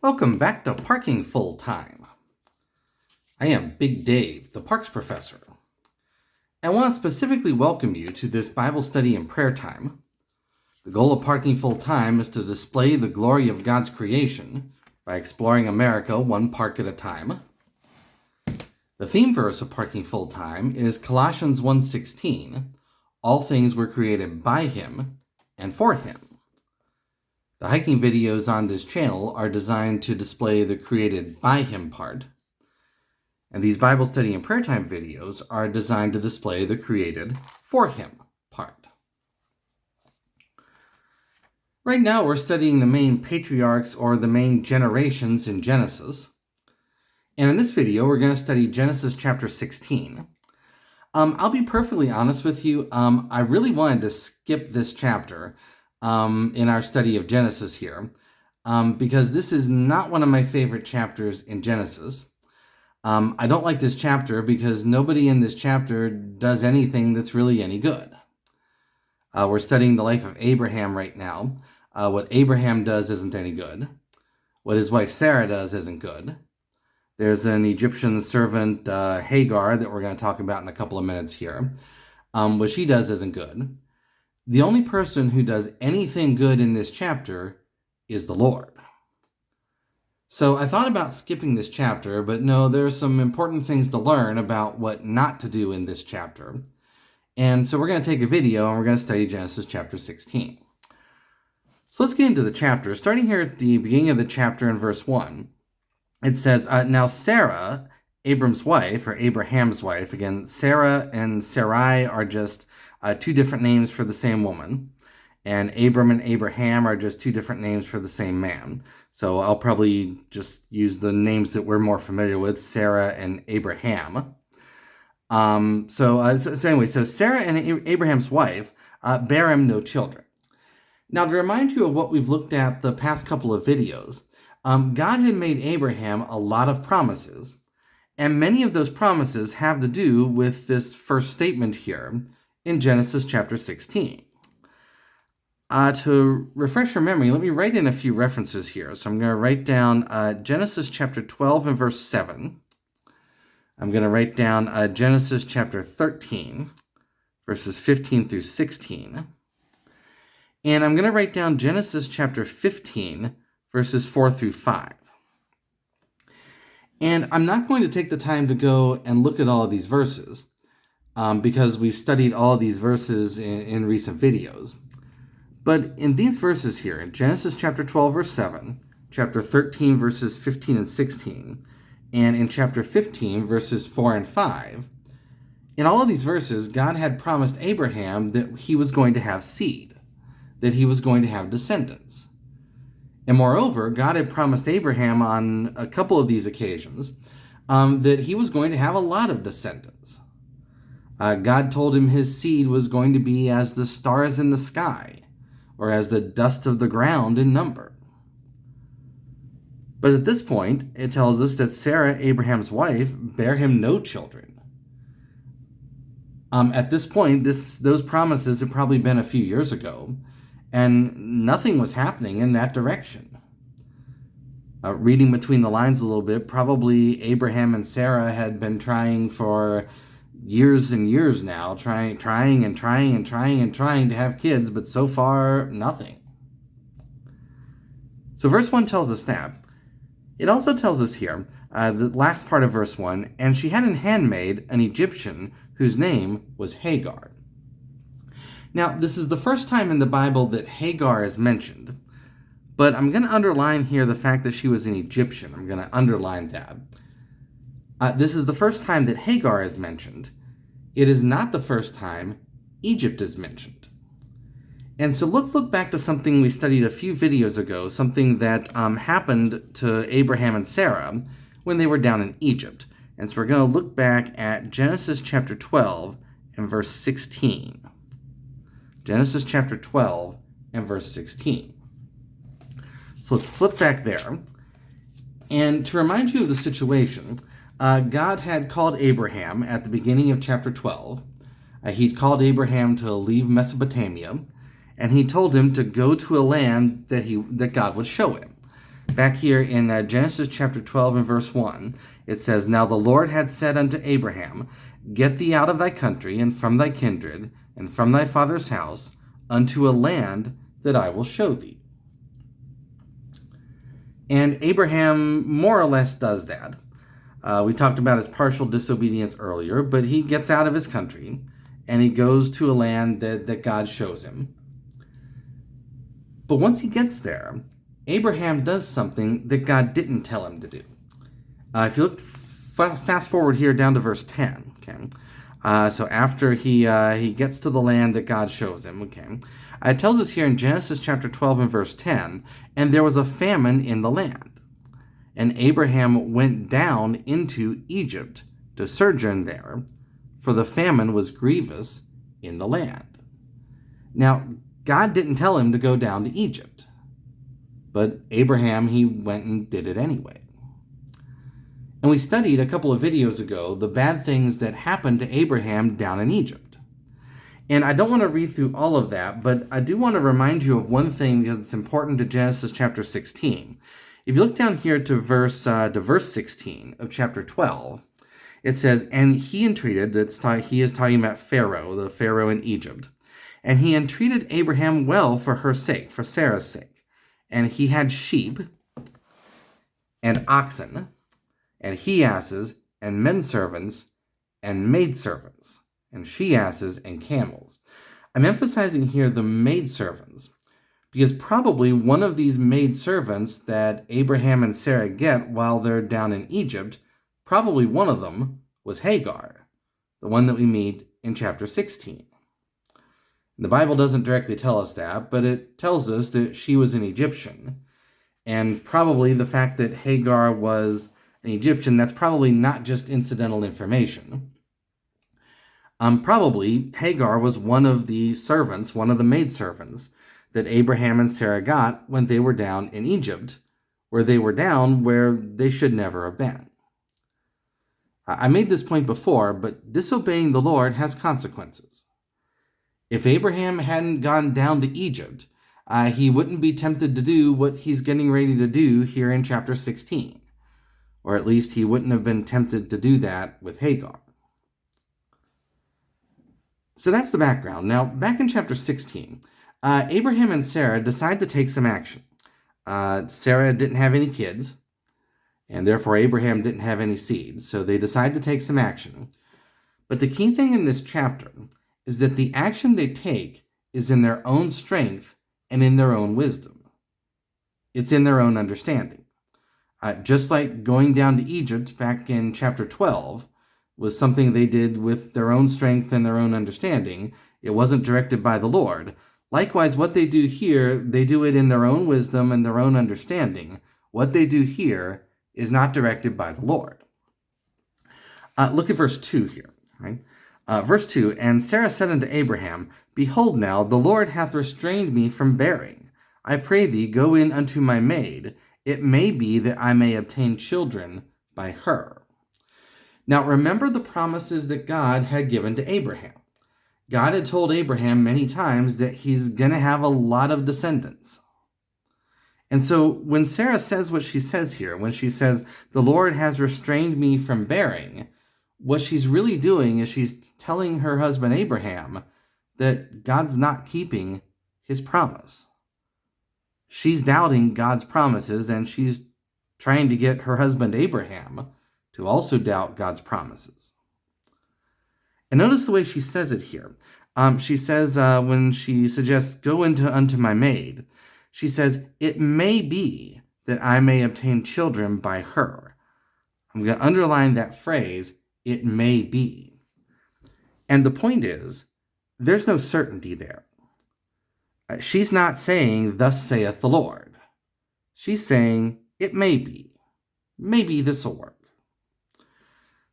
Welcome back to Parking Full Time. I am Big Dave, the Parks Professor. I want to specifically welcome you to this Bible study and prayer time. The goal of Parking Full Time is to display the glory of God's creation by exploring America one park at a time. The theme verse of Parking Full Time is Colossians 1:16. All things were created by Him and for Him. The hiking videos on this channel are designed to display the created by Him part, and these Bible study and prayer time videos are designed to display the created for Him part. Right now we're studying the main patriarchs or the main generations in Genesis, and in this video we're going to study Genesis chapter 16. I'll be perfectly honest with you, I really wanted to skip this chapter in our study of Genesis here, because this is not one of my favorite chapters in Genesis. I don't like this chapter because nobody in this chapter does anything that's really any good. We're studying the life of Abraham right now. What Abraham does isn't any good. What his wife Sarah does isn't good. There's an Egyptian servant, Hagar, that we're going to talk about in a couple of minutes here. What she does isn't good. The only person who does anything good in this chapter is the Lord. So I thought about skipping this chapter, but no, there are some important things to learn about what not to do in this chapter. And so we're going to take a video and we're going to study Genesis chapter 16. So let's get into the chapter. Starting here at the beginning of the chapter in verse 1, it says, Now Sarah, Abram's wife, or Abraham's wife, again, Sarah and Sarai are just two different names for the same woman, and Abram and Abraham are just two different names for the same man. So I'll probably just use the names that we're more familiar with, Sarah and Abraham. So anyway, Sarah and Abraham's wife bare him no children. Now, to remind you of what we've looked at the past couple of videos, God had made Abraham a lot of promises, and many of those promises have to do with this first statement here in Genesis chapter 16. To refresh your memory, let me write in a few references here. So I'm going to write down Genesis chapter 12 and verse 7. I'm going to write down Genesis chapter 13, verses 15 through 16. And I'm going to write down Genesis chapter 15, verses 4 through 5. And I'm not going to take the time to go and look at all of these verses, because we've studied all of these verses in recent videos. But in these verses here, in Genesis chapter 12, verse 7, chapter 13, verses 15 and 16, and in chapter 15, verses 4 and 5, in all of these verses, God had promised Abraham that he was going to have seed, that he was going to have descendants. And moreover, God had promised Abraham on a couple of these occasions that he was going to have a lot of descendants. God told him his seed was going to be as the stars in the sky, or as the dust of the ground in number. But at this point, it tells us that Sarah, Abraham's wife, bare him no children. At this point, those promises had probably been a few years ago, and nothing was happening in that direction. Reading between the lines a little bit, probably Abraham and Sarah had been trying for years and years now, trying to have kids, but so far, nothing. So verse 1 tells us that. It also tells us here, the last part of verse 1, and she had an handmaid, an Egyptian, whose name was Hagar. Now, this is the first time in the Bible that Hagar is mentioned, but I'm going to underline here the fact that she was an Egyptian. I'm going to underline that. This is the first time that Hagar is mentioned. It is not the first time Egypt is mentioned. And so let's look back to something we studied a few videos ago, something that happened to Abraham and Sarah when they were down in Egypt. And so we're going to look back at Genesis chapter 12 and verse 16. Genesis chapter 12 and verse 16. So let's flip back there. And to remind you of the situation, God had called Abraham at the beginning of chapter 12. He'd called Abraham to leave Mesopotamia, and he told him to go to a land that God would show him. Back here in Genesis chapter 12 and verse 1, it says, "Now the Lord had said unto Abraham, Get thee out of thy country, and from thy kindred, and from thy father's house, unto a land that I will show thee." And Abraham more or less does that. We talked about his partial disobedience earlier, but he gets out of his country, and he goes to a land that God shows him. But once he gets there, Abraham does something that God didn't tell him to do. If you look fast forward here down to verse 10, okay? So after he gets to the land that God shows him, okay? It tells us here in Genesis chapter 12 and verse 10, "And there was a famine in the land. And Abraham went down into Egypt to sojourn there, for the famine was grievous in the land." Now, God didn't tell him to go down to Egypt, but Abraham, he went and did it anyway. And we studied a couple of videos ago the bad things that happened to Abraham down in Egypt. And I don't want to read through all of that, but I do want to remind you of one thing because it's important to Genesis chapter 16. If you look down here to verse 16 of chapter 12, it says, "And he entreated," he is talking about Pharaoh, the Pharaoh in Egypt, "and he entreated Abraham well for her sake, for Sarah's sake. And he had sheep and oxen, and he-asses, and men-servants, and maidservants, and she-asses, and camels." I'm emphasizing here the maidservants, because probably one of these maidservants that Abraham and Sarah get while they're down in Egypt, probably one of them was Hagar, the one that we meet in chapter 16. The Bible doesn't directly tell us that, but it tells us that she was an Egyptian. And probably the fact that Hagar was an Egyptian, that's probably not just incidental information. Probably Hagar was one of the servants, one of the maidservants that Abraham and Sarah got when they were down in Egypt, where they were down where they should never have been. I made this point before, but disobeying the Lord has consequences. If Abraham hadn't gone down to Egypt, he wouldn't be tempted to do what he's getting ready to do here in chapter 16. Or at least he wouldn't have been tempted to do that with Hagar. So that's the background. Now, back in chapter 16, Abraham and Sarah decide to take some action. Sarah didn't have any kids, and therefore Abraham didn't have any seed, so they decide to take some action. But the key thing in this chapter is that the action they take is in their own strength and in their own wisdom. It's in their own understanding. Just like going down to Egypt back in chapter 12 was something they did with their own strength and their own understanding. It wasn't directed by the Lord. Likewise, what they do here, they do it in their own wisdom and their own understanding. What they do here is not directed by the Lord. Look at verse 2 here. Right? Verse 2, "And Sarah said unto Abraham, Behold now, the Lord hath restrained me from bearing. I pray thee, go in unto my maid. It may be that I may obtain children by her." Now remember the promises that God had given to Abraham. God had told Abraham many times that he's going to have a lot of descendants. And so when Sarah says what she says here, when she says, "The Lord has restrained me from bearing," what she's really doing is she's telling her husband Abraham that God's not keeping his promise. She's doubting God's promises, and she's trying to get her husband Abraham to also doubt God's promises. And notice the way she says it here. She says, when she suggests, "Go unto my maid," she says, "It may be that I may obtain children by her." I'm going to underline that phrase, "it may be." And the point is, there's no certainty there. She's not saying, "Thus saith the Lord." She's saying, "It may be. Maybe this will work."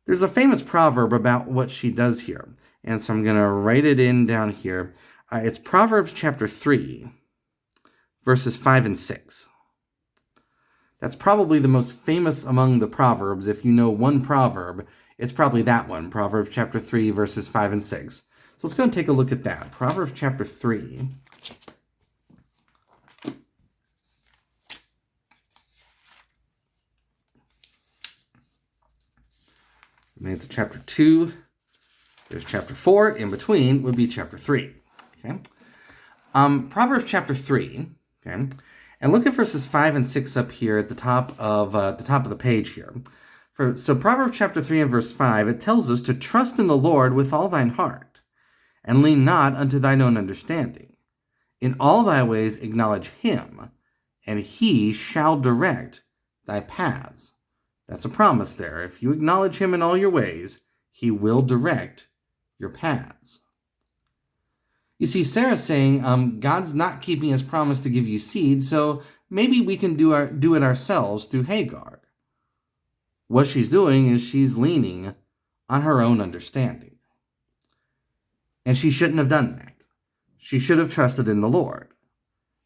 There's a famous proverb about what she does here, and so I'm going to write it in down here. It's Proverbs chapter 3, verses 5 and 6. That's probably the most famous among the Proverbs. If you know one proverb, it's probably that one, Proverbs chapter 3, verses 5 and 6. So let's go and take a look at that. Proverbs chapter 3. Made it to chapter 2. There's chapter 4. In between would be chapter 3. Okay. Proverbs chapter 3. Okay. And look at verses 5 and 6 up here at the top of the page here. So Proverbs chapter 3 and verse 5, it tells us to trust in the Lord with all thine heart, and lean not unto thine own understanding. In all thy ways acknowledge him, and he shall direct thy paths. That's a promise there. If you acknowledge him in all your ways, he will direct your paths. You see, Sarah's saying, God's not keeping his promise to give you seed, so maybe we can do it ourselves through Hagar. What she's doing is she's leaning on her own understanding. And she shouldn't have done that. She should have trusted in the Lord.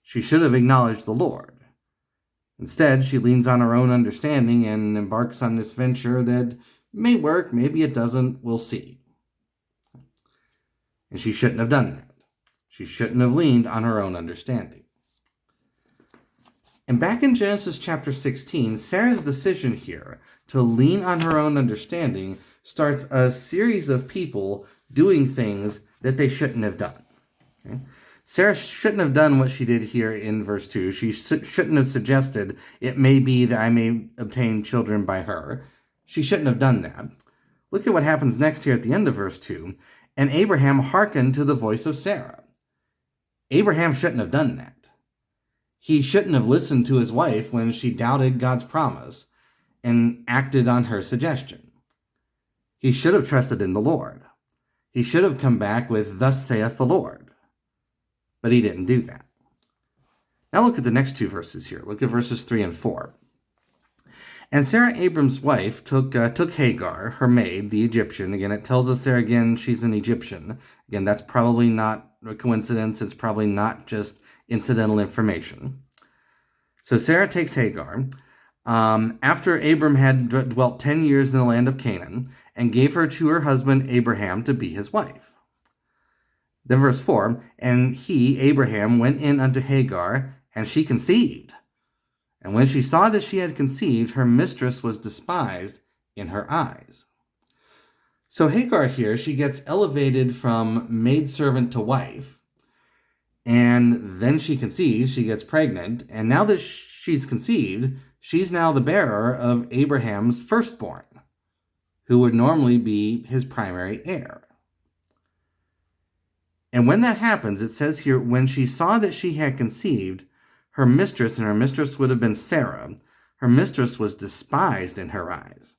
She should have acknowledged the Lord. Instead, she leans on her own understanding and embarks on this venture that may work, maybe it doesn't, we'll see. And she shouldn't have done that. She shouldn't have leaned on her own understanding. And back in Genesis chapter 16, Sarah's decision here to lean on her own understanding starts a series of people doing things that they shouldn't have done. Okay? Sarah shouldn't have done what she did here in verse 2. She shouldn't have suggested, it may be that I may obtain children by her. She shouldn't have done that. Look at what happens next here at the end of verse 2. And Abraham hearkened to the voice of Sarah. Abraham shouldn't have done that. He shouldn't have listened to his wife when she doubted God's promise and acted on her suggestion. He should have trusted in the Lord. He should have come back with, "Thus saith the Lord." But he didn't do that. Now look at the next two verses here. Look at verses 3 and 4. And Sarah, Abram's wife, took Hagar, her maid, the Egyptian. Again, it tells us there again she's an Egyptian. Again, that's probably not a coincidence. It's probably not just incidental information. So Sarah takes Hagar after Abram had dwelt 10 years in the land of Canaan, and gave her to her husband Abraham to be his wife. Then verse 4, and he, Abraham, went in unto Hagar, and she conceived. And when she saw that she had conceived, her mistress was despised in her eyes. So Hagar here, she gets elevated from maidservant to wife, and then she conceives, she gets pregnant, and now that she's conceived, she's now the bearer of Abraham's firstborn, who would normally be his primary heir. And when that happens, it says here, when she saw that she had conceived, her mistress, and her mistress would have been Sarah, her mistress was despised in her eyes.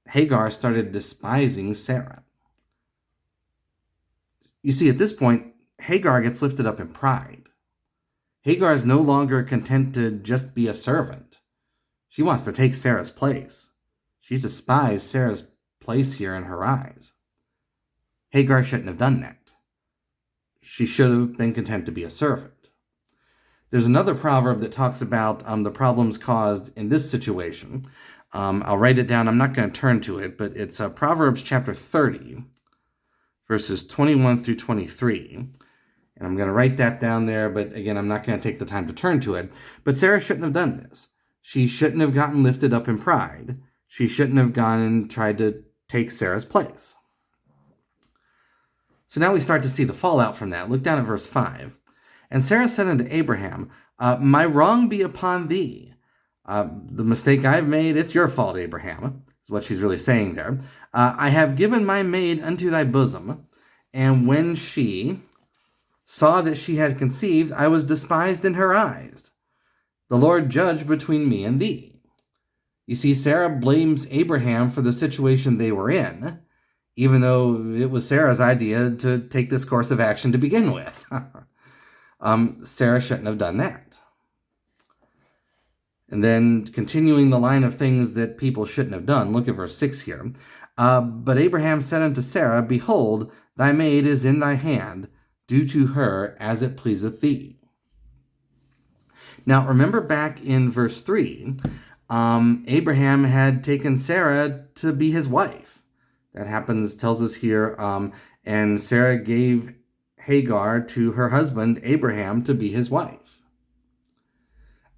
Hagar started despising Sarah. You see, at this point, Hagar gets lifted up in pride. Hagar is no longer content to just be a servant. She wants to take Sarah's place. She despised Sarah's place here in her eyes. Hagar shouldn't have done that. She should have been content to be a servant. There's another proverb that talks about the problems caused in this situation. I'll write it down. I'm not going to turn to it, but it's Proverbs chapter 30, verses 21 through 23. And I'm going to write that down there, but again, I'm not going to take the time to turn to it. But Sarah shouldn't have done this. She shouldn't have gotten lifted up in pride. She shouldn't have gone and tried to take Sarah's place. So now we start to see the fallout from that. Look down at verse 5. And Sarah said unto Abraham, my wrong be upon thee. The mistake I've made, it's your fault, Abraham, is what she's really saying there. I have given my maid unto thy bosom, and when she saw that she had conceived, I was despised in her eyes. The Lord judge between me and thee. You see, Sarah blames Abraham for the situation they were in, even though it was Sarah's idea to take this course of action to begin with. Sarah shouldn't have done that. And then continuing the line of things that people shouldn't have done, look at verse 6 here. But Abraham said unto Sarah, behold, thy maid is in thy hand, do to her as it pleaseth thee. Now remember back in verse 3, Abraham had taken Sarah to be his wife. That happens, tells us here, and Sarah gave Hagar to her husband, Abraham, to be his wife.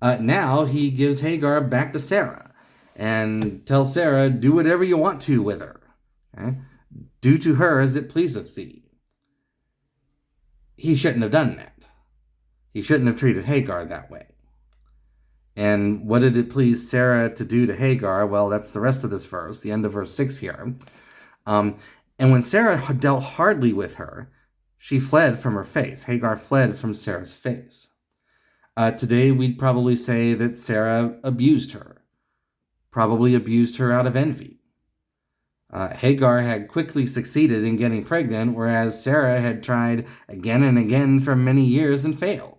Now he gives Hagar back to Sarah. and tell Sarah, do whatever you want to with her. Okay? Do to her as it pleaseth thee. He shouldn't have done that. He shouldn't have treated Hagar that way. And what did it please Sarah to do to Hagar? Well, that's the rest of this verse, the end of verse 6 here. And when Sarah dealt hardly with her, she fled from her face. Hagar fled from Sarah's face. Today, we'd probably say that Sarah abused her, probably abused her out of envy. Hagar had quickly succeeded in getting pregnant, whereas Sarah had tried again and again for many years and failed.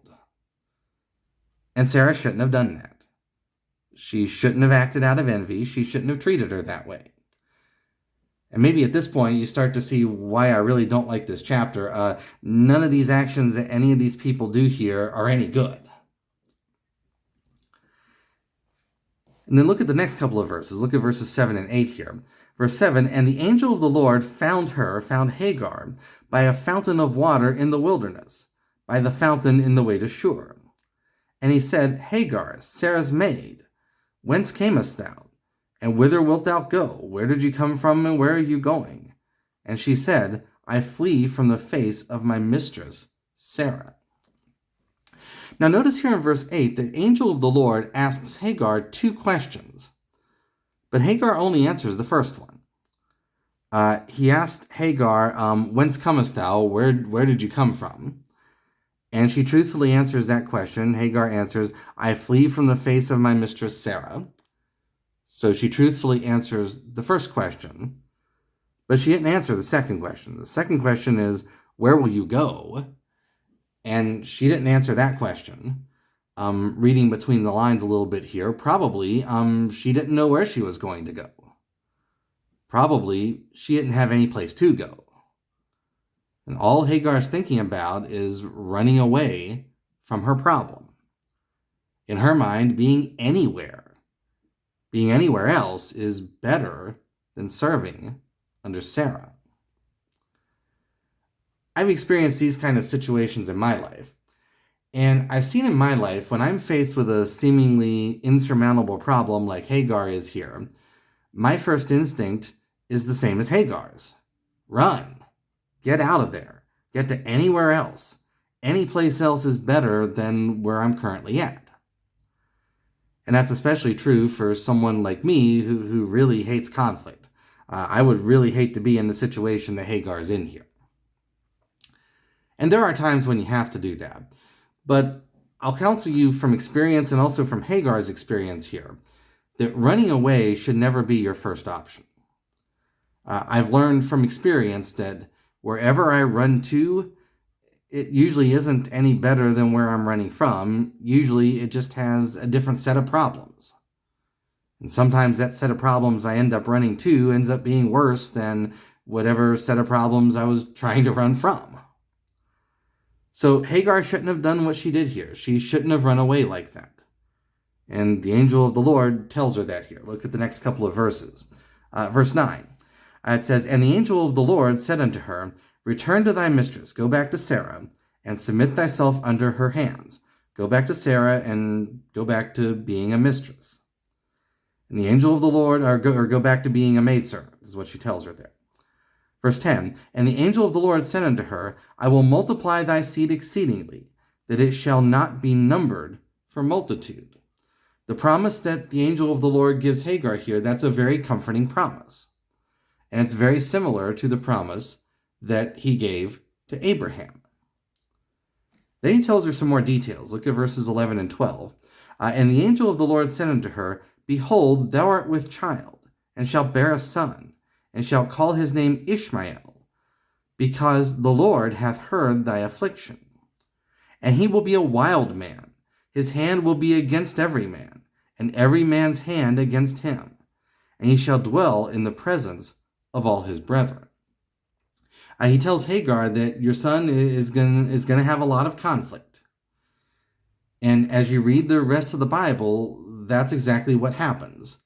And Sarah shouldn't have done that. She shouldn't have acted out of envy. She shouldn't have treated her that way. And maybe at this point, you start to see why I really don't like this chapter. None of these actions that any of these people do here are any good. And then look at the next couple of verses. Look at verses 7 and 8 here. Verse 7, and the angel of the Lord found Hagar, by a fountain of water in the wilderness, by the fountain in the way to Shur. And he said, Hagar, Sarah's maid, whence camest thou? And whither wilt thou go? Where did you come from, and where are you going? And she said, I flee from the face of my mistress, Sarah. Now notice here in verse 8, the angel of the Lord asks Hagar 2 questions. But Hagar only answers the first one. He asked Hagar, whence comest thou? Where did you come from? And she truthfully answers that question. Hagar answers, I flee from the face of my mistress Sarah. So she truthfully answers the first question, but she didn't answer the second question. The second question is, where will you go? And she didn't answer that question. Reading between the lines a little bit here, probably she didn't know where she was going to go. Probably she didn't have any place to go. And all Hagar's thinking about is running away from her problem. In her mind, being anywhere else is better than serving under Sarah. I've experienced these kind of situations in my life. And I've seen in my life, when I'm faced with a seemingly insurmountable problem like Hagar is here, my first instinct is the same as Hagar's. Run. Get out of there. Get to anywhere else. Any place else is better than where I'm currently at. And that's especially true for someone like me who really hates conflict. I would really hate to be in the situation that Hagar's in here. And there are times when you have to do that. But I'll counsel you from experience and also from Hagar's experience here that running away should never be your first option. I've learned from experience that wherever I run to, it usually isn't any better than where I'm running from. Usually it just has a different set of problems. And sometimes that set of problems I end up running to ends up being worse than whatever set of problems I was trying to run from. So Hagar shouldn't have done what she did here. She shouldn't have run away like that. And the angel of the Lord tells her that here. Look at the next couple of verses. Verse 9. It says, and the angel of the Lord said unto her, return to thy mistress, go back to Sarah, and submit thyself under her hands. Go back to Sarah and go back to being a mistress. And the angel of the Lord, or go back to being a maidservant, is what she tells her there. Verse 10, and the angel of the Lord said unto her, I will multiply thy seed exceedingly, that it shall not be numbered for multitude. The promise that the angel of the Lord gives Hagar here, that's a very comforting promise. And it's very similar to the promise that he gave to Abraham. Then he tells her some more details. Look at verses 11 and 12. And the angel of the Lord said unto her, behold, thou art with child, and shalt bear a son, and shalt call his name Ishmael, because the Lord hath heard thy affliction. And he will be a wild man. His hand will be against every man, and every man's hand against him. And he shall dwell in the presence of all his brethren. He tells Hagar that your son is going to have a lot of conflict. And as you read the rest of the Bible, that's exactly what happens.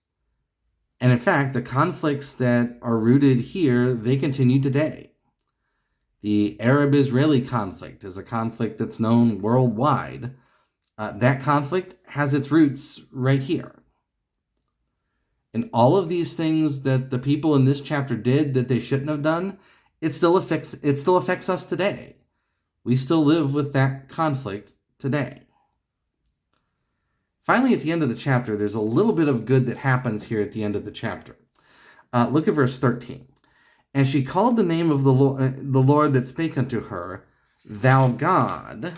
And in fact, the conflicts that are rooted here, they continue today. The Arab-Israeli conflict is a conflict that's known worldwide. That conflict has its roots right here. And all of these things that the people in this chapter did that they shouldn't have done, it still affects us today. We still live with that conflict today. Finally, at the end of the chapter, there's a little bit of good that happens here at the end of the chapter. Look at verse 13. And she called the name of the Lord that spake unto her, Thou God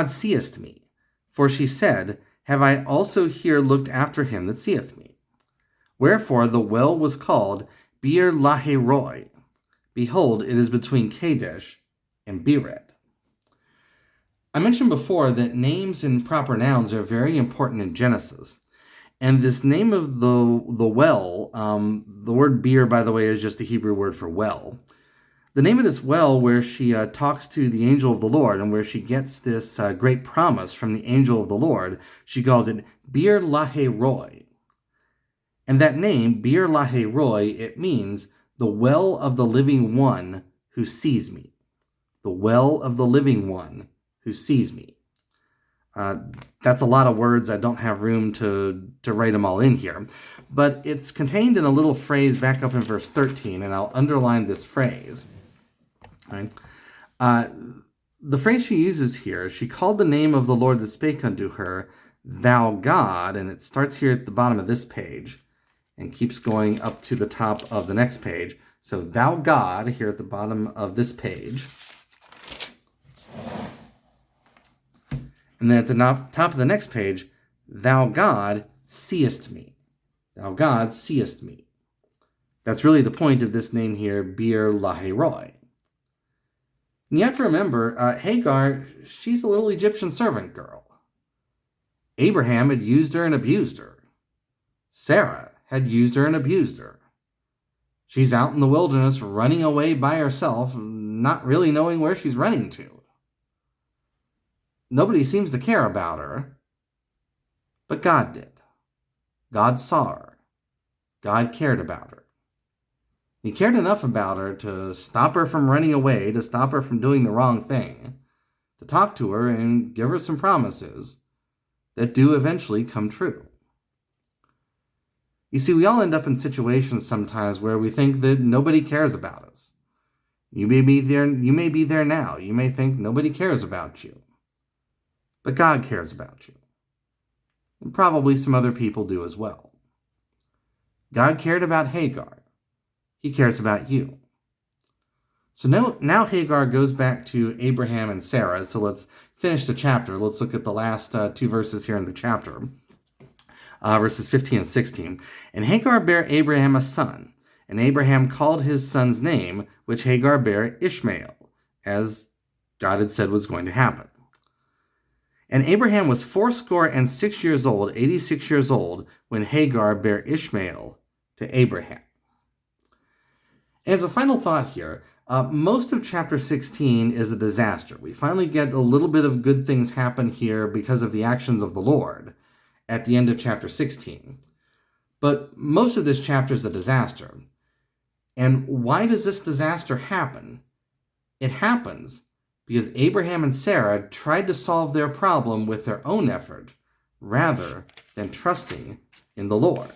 seest me. For she said, Have I also here looked after him that seeth me? Wherefore the well was called Beer Lahai Roi. Behold, it is between Kadesh and Bered. I mentioned before that names and proper nouns are very important in Genesis. And this name of the well, the word beer, by the way, is just the Hebrew word for well. The name of this well where she talks to the angel of the Lord and where she gets this great promise from the angel of the Lord, she calls it Beer Lahai Roi. And that name, Beer Lahai Roi, it means the well of the living one who sees me. The well of the living one who sees me. That's a lot of words. I don't have room to write them all in here. But it's contained in a little phrase back up in verse 13, and I'll underline this phrase. Right? The phrase she uses here, she called the name of the Lord that spake unto her, Thou God, and it starts here at the bottom of this page and keeps going up to the top of the next page. So, Thou God, here at the bottom of this page. And then at the top of the next page, Thou God seest me. Thou God seest me. That's really the point of this name here, Beer Lahai Roi. And you have to remember, Hagar, she's a little Egyptian servant girl. Abraham had used her and abused her. Sarah had used her and abused her. She's out in the wilderness running away by herself, not really knowing where she's running to. Nobody seems to care about her, but God did. God saw her. God cared about her. He cared enough about her to stop her from running away, to stop her from doing the wrong thing, to talk to her and give her some promises that do eventually come true. You see, we all end up in situations sometimes where we think that nobody cares about us. You may be there now. You may think nobody cares about you. But God cares about you. And probably some other people do as well. God cared about Hagar. He cares about you. So now Hagar goes back to Abraham and Sarah. So let's finish the chapter. Let's look at the last two verses here in the chapter. Verses 15 and 16. And Hagar bare Abraham a son. And Abraham called his son's name, which Hagar bare Ishmael, as God had said was going to happen. And Abraham was 86 years old, 86 years old, when Hagar bare Ishmael to Abraham. As a final thought here, most of chapter 16 is a disaster. We finally get a little bit of good things happen here because of the actions of the Lord at the end of chapter 16. But most of this chapter is a disaster. And why does this disaster happen? It happens because Abraham and Sarah tried to solve their problem with their own effort rather than trusting in the Lord.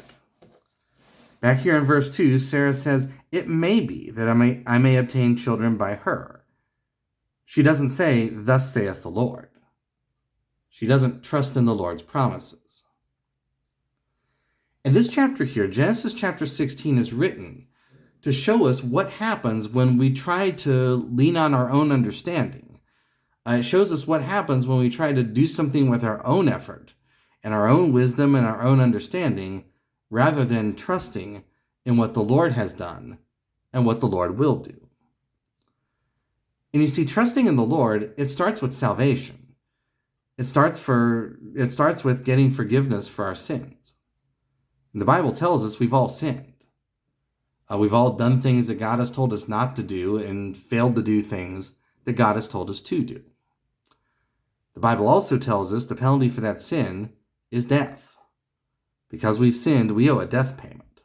Back here in verse 2, Sarah says, It may be that I may obtain children by her. She doesn't say, Thus saith the Lord. She doesn't trust in the Lord's promises. And this chapter here, Genesis chapter 16, is written to show us what happens when we try to lean on our own understanding. It shows us what happens when we try to do something with our own effort and our own wisdom and our own understanding rather than trusting in what the Lord has done and what the Lord will do. And you see, trusting in the Lord, it starts with salvation. It starts with getting forgiveness for our sins. And the Bible tells us we've all sinned. We've all done things that God has told us not to do and failed to do things that God has told us to do. The Bible also tells us the penalty for that sin is death. Because we've sinned, we owe a death payment.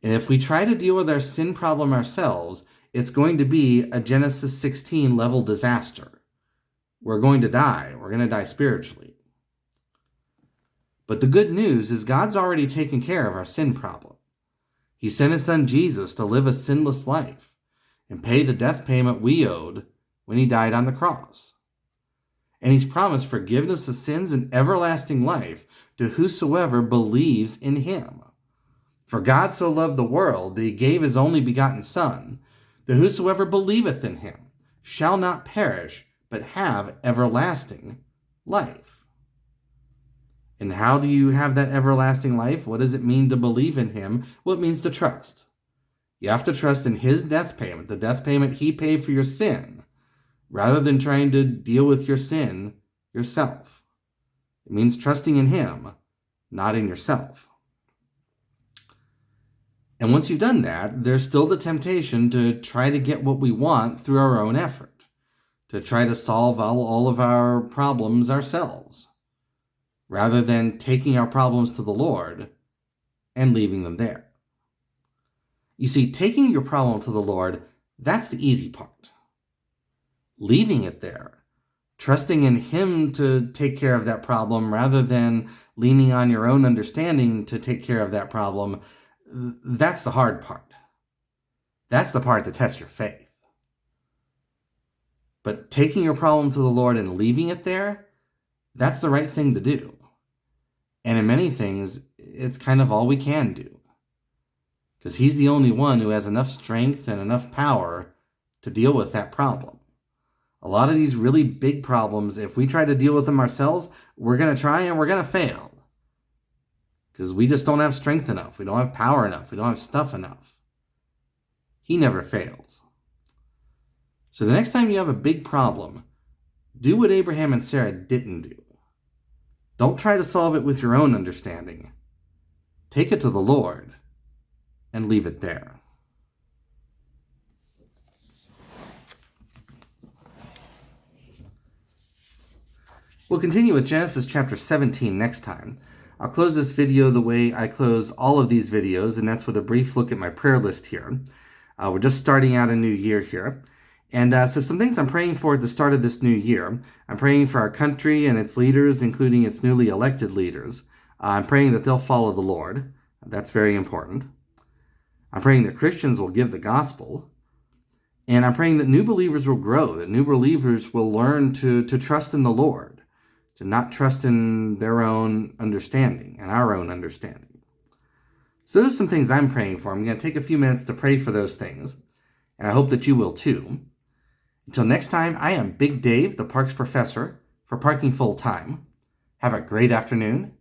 And if we try to deal with our sin problem ourselves, it's going to be a Genesis 16 level disaster. We're going to die. We're going to die spiritually. But the good news is God's already taken care of our sin problem. He sent his son Jesus to live a sinless life and pay the death payment we owed when he died on the cross. And he's promised forgiveness of sins and everlasting life to whosoever believes in him. For God so loved the world that he gave his only begotten Son, that whosoever believeth in him shall not perish, but have everlasting life. And how do you have that everlasting life? What does it mean to believe in him? Well, it means to trust. You have to trust in his death payment, the death payment he paid for your sin, rather than trying to deal with your sin yourself. It means trusting in him, not in yourself. And once you've done that, there's still the temptation to try to get what we want through our own effort, to try to solve all of our problems ourselves, rather than taking our problems to the Lord and leaving them there. You see, taking your problem to the Lord, that's the easy part. Leaving it there, trusting in him to take care of that problem rather than leaning on your own understanding to take care of that problem, that's the hard part. That's the part that tests your faith. But taking your problem to the Lord and leaving it there, that's the right thing to do. And in many things, it's kind of all we can do. Because he's the only one who has enough strength and enough power to deal with that problem. A lot of these really big problems, if we try to deal with them ourselves, we're going to try and we're going to fail. Because we just don't have strength enough. We don't have power enough. We don't have stuff enough. He never fails. So the next time you have a big problem, do what Abraham and Sarah didn't do. Don't try to solve it with your own understanding. Take it to the Lord and leave it there. We'll continue with Genesis chapter 17 next time. I'll close this video the way I close all of these videos, and that's with a brief look at my prayer list here. We're just starting out a new year here. And so some things I'm praying for at the start of this new year. I'm praying for our country and its leaders, including its newly elected leaders. I'm praying that they'll follow the Lord. That's very important. I'm praying that Christians will give the gospel. And I'm praying that new believers will grow, that new believers will learn to trust in the Lord, to not trust in their own understanding and our own understanding. So those are some things I'm praying for. I'm going to take a few minutes to pray for those things, and I hope that you will too. Until next time, I am Big Dave, the Parks Professor, for Parking Full Time. Have a great afternoon,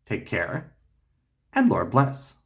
take care, and Lord bless.